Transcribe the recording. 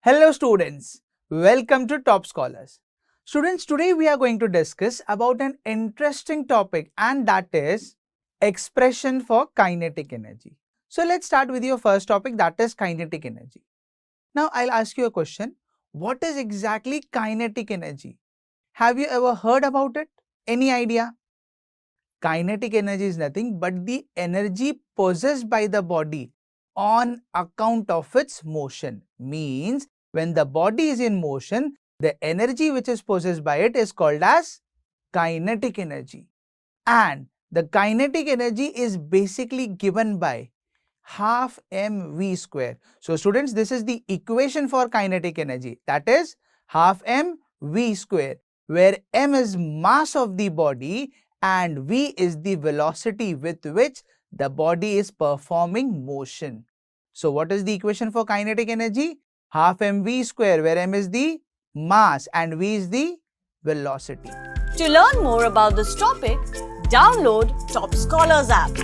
Hello students, welcome to Top Scholars. Students, today we are going to discuss about an interesting topic, and that is expression for kinetic energy. So let's start with your first topic, that is kinetic energy. Now I'll ask you a question. What is exactly kinetic energy? Have you ever heard about it? Any idea? Kinetic energy is nothing but the energy possessed by the body on account of its motion. Means when the body is in motion, the energy which is possessed by it is called as kinetic energy. And the kinetic energy is basically given by half mv square. So students, this is the equation for kinetic energy, that is half mv square, where m is mass of the body and v is the velocity with which the body is performing motion. So what is the equation for kinetic energy? Half mv square, where m is the mass and v is the velocity. To learn more about this topic, download Top Scholars app.